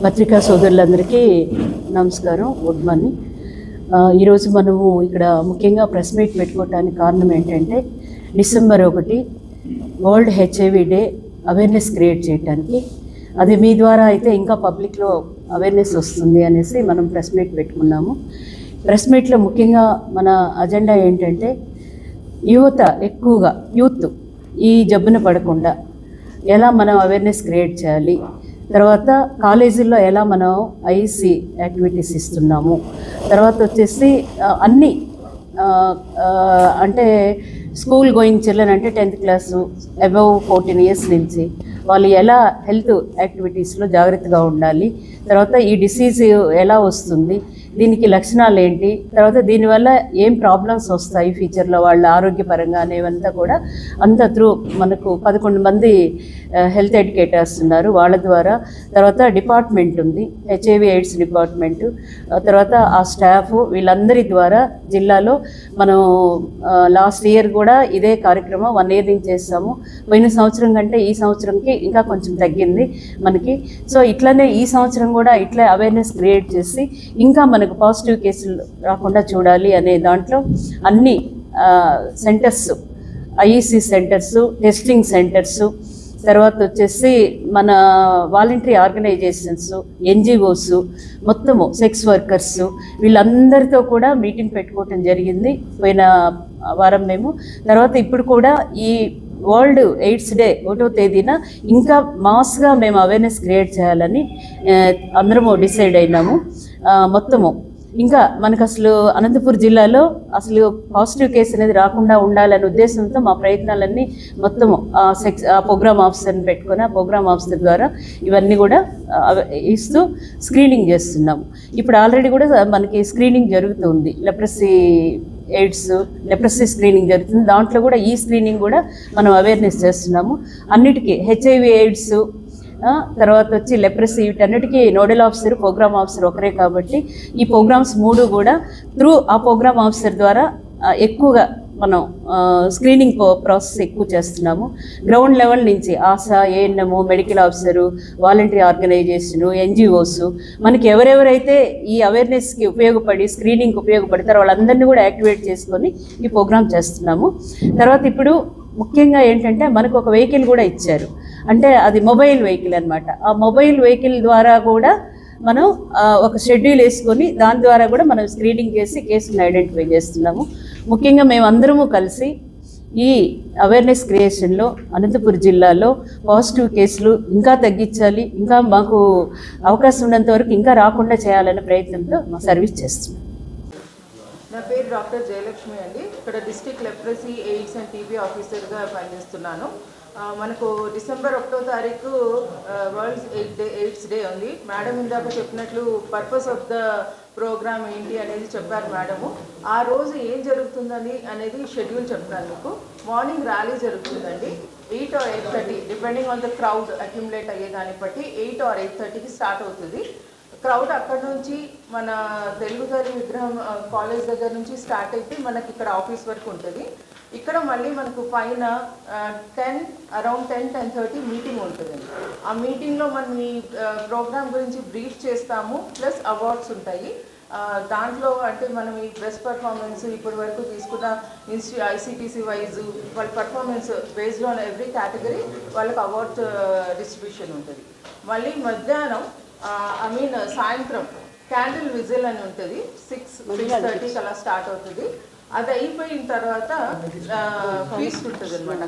పత్రికా సోదరులందరికీ నమస్కారం, గుడ్ మార్నింగ్. ఈరోజు మనము ఇక్కడ ముఖ్యంగా ప్రెస్ మీట్ పెట్టుకోవడానికి కారణం ఏంటంటే December 1 world HIV day awareness create చేయడానికి. అది మీ ద్వారా అయితే ఇంకా పబ్లిక్లో అవేర్నెస్ వస్తుంది అనేసి మనం ప్రెస్ మీట్ పెట్టుకున్నాము. ప్రెస్ మీట్లో ముఖ్యంగా మన అజెండా ఏంటంటే యువత ఎక్కువగా యూత్ ఈ జబ్బున పడకుండా ఎలా మనం అవేర్నెస్ క్రియేట్ చేయాలి, తర్వాత కాలేజీల్లో ఎలా మనం ఐఈసీ యాక్టివిటీస్ ఇస్తున్నాము, తర్వాత వచ్చేసి అన్నీ అంటే స్కూల్ గోయింగ్ చిల్డ్రన్ అంటే 10th క్లాసు అబవ్ 14 ఇయర్స్ నుంచి వాళ్ళు ఎలా హెల్త్ యాక్టివిటీస్లో జాగ్రత్తగా ఉండాలి, తర్వాత ఈ డిసీజ్ ఎలా వస్తుంది, దీనికి లక్షణాలు ఏంటి, తర్వాత దీనివల్ల ఏం ప్రాబ్లమ్స్ వస్తాయి ఫ్యూచర్లో వాళ్ళ ఆరోగ్యపరంగా అనేవంతా కూడా అంతా త్రూ మనకు 11 మంది హెల్త్ ఎడ్యుకేటర్స్ ఉన్నారు వాళ్ళ ద్వారా. తర్వాత డిపార్ట్మెంట్ ఉంది, హెచ్ఐవి ఎయిడ్స్ డిపార్ట్మెంటు, తర్వాత ఆ స్టాఫ్ వీళ్ళందరి ద్వారా జిల్లాలో మనం లాస్ట్ ఇయర్ కూడా ఇదే కార్యక్రమం 1 year నుంచి చేస్తాము. పోయిన సంవత్సరం కంటే ఈ సంవత్సరంకి ఇంకా కొంచెం తగ్గింది మనకి. సో ఇట్లనే ఈ సంవత్సరం కూడా ఇట్లా అవేర్నెస్ క్రియేట్ చేసి ఇంకా మనకు పాజిటివ్ కేసులు రాకుండా చూడాలి అనే దాంట్లో అన్ని centres, IEC centres, testing centres, తర్వాత వచ్చేసి మన వాలంటరీ ఆర్గనైజేషన్స్, ఎన్జిఓస్, మొత్తము సెక్స్ వర్కర్స్ వీళ్ళందరితో కూడా మీటింగ్ పెట్టుకోవటం జరిగింది పోయిన వారం మేము. తర్వాత ఇప్పుడు కూడా ఈ వరల్డ్ ఎయిడ్స్ డే 1వ తేదీన ఇంకా మాస్గా మేము అవేర్నెస్ క్రియేట్ చేయాలని అందరము డిసైడ్ అయినాము. మొత్తము ఇంకా మనకు అసలు అనంతపురం జిల్లాలో అసలు పాజిటివ్ కేసు అనేది రాకుండా ఉండాలనే ఉద్దేశంతో మా ప్రయత్నాలన్నీ మొత్తము ప్రోగ్రామ్ ఆఫీసర్ని పెట్టుకొని ఆ ప్రోగ్రామ్ ఆఫీసర్ ద్వారా ఇవన్నీ కూడా ఇస్తూ స్క్రీనింగ్ చేస్తున్నాము. ఇప్పుడు ఆల్రెడీ కూడా మనకి స్క్రీనింగ్ జరుగుతుంది, లెప్రసీ స్క్రీనింగ్ జరుగుతుంది. దాంట్లో కూడా ఈ స్క్రీనింగ్ కూడా మనం అవేర్నెస్ చేస్తున్నాము. అన్నిటికీ హెచ్ఐవి ఎయిడ్స్, తర్వాత వచ్చి లెప్రసీ, వీటన్నిటికీ నోడల్ ఆఫీసర్, ప్రోగ్రామ్ ఆఫీసర్ ఒకరే కాబట్టి ఈ ప్రోగ్రామ్స్ 3 కూడా త్రూ ఆ ప్రోగ్రామ్ ఆఫీసర్ ద్వారా ఎక్కువగా మనం స్క్రీనింగ్ ప్రాసెస్ ఎక్కువ చేస్తున్నాము. గ్రౌండ్ లెవెల్ నుంచి ASHA, ANM, medical officer, voluntary organisation, NGOs మనకి ఎవరెవరైతే ఈ అవేర్నెస్కి ఉపయోగపడి స్క్రీనింగ్కి ఉపయోగపడతారో వాళ్ళందరినీ కూడా యాక్టివేట్ చేసుకొని ఈ ప్రోగ్రామ్ చేస్తున్నాము. తర్వాత ఇప్పుడు ముఖ్యంగా ఏంటంటే మనకు ఒక వెహికల్ కూడా ఇచ్చారు, అంటే అది మొబైల్ వెహికల్ అనమాట. ఆ మొబైల్ వెహికల్ ద్వారా కూడా మనం ఒక షెడ్యూల్ వేసుకొని దాని ద్వారా కూడా మనం స్క్రీనింగ్ చేసి కేసులను ఐడెంటిఫై చేస్తున్నాము. ముఖ్యంగా మేమందరము కలిసి ఈ అవేర్నెస్ క్రియేషన్లో అనంతపురం జిల్లాలో పాజిటివ్ కేసులు ఇంకా తగ్గించాలి, ఇంకా మాకు అవకాశం ఉన్నంత వరకు ఇంకా రాకుండా చేయాలనే ప్రయత్నంతో మా సర్వీస్ చేస్తున్నాం. నా పేరు డాక్టర్ జయలక్ష్మి అండి. ఇక్కడ district leprosy, AIDS and TB ఆఫీసర్గా పనిచేస్తున్నాను. మనకు డిసెంబర్ 1వ తారీఖు వరల్డ్ ఎయిడ్స్ డే ఉంది. మేడం ఇందాక చెప్పినట్లు పర్పస్ ఆఫ్ ద ప్రోగ్రామ్ ఏంటి అనేది చెప్పారు మేడము. ఆ రోజు ఏం జరుగుతుందని అనేది షెడ్యూల్ చెప్తాను మీకు. మార్నింగ్ ర్యాలీ జరుగుతుందండి 8 or 8:30 depending on the crowd accumulate అయ్యేదాన్ని బట్టి 8 or 8:30కి స్టార్ట్ అవుతుంది. క్రౌడ్ అక్కడ నుంచి మన తెలుగు తల్లి విగ్రహం కాలేజ్ దగ్గర నుంచి స్టార్ట్ అయితే మనకి ఇక్కడ ఆఫీస్ వరకు ఉంటుంది. ఇక్కడ మళ్ళీ మనకు పైన అరౌండ్ 10-10:30 మీటింగ్ ఉంటుందండి. ఆ మీటింగ్లో మనం ఈ ప్రోగ్రామ్ గురించి బ్రీఫ్ చేస్తాము, ప్లస్ అవార్డ్స్ ఉంటాయి. దాంట్లో అంటే మనం ఈ బెస్ట్ పర్ఫార్మెన్స్ ఇప్పటి వరకు తీసుకున్న ఐసిటిసి వైజ్ వాళ్ళ performance based on every category వాళ్ళకి అవార్డ్ డిస్ట్రిబ్యూషన్ ఉంటుంది. మళ్ళీ మధ్యాహ్నం సాయంత్రం క్యాండిల్ విజిల్ అని ఉంటుంది, 6-6:30 అలా స్టార్ట్ అవుతుంది. అది అయిపోయిన తర్వాత ఫీస్ట్ ఉంటుంది అనమాట.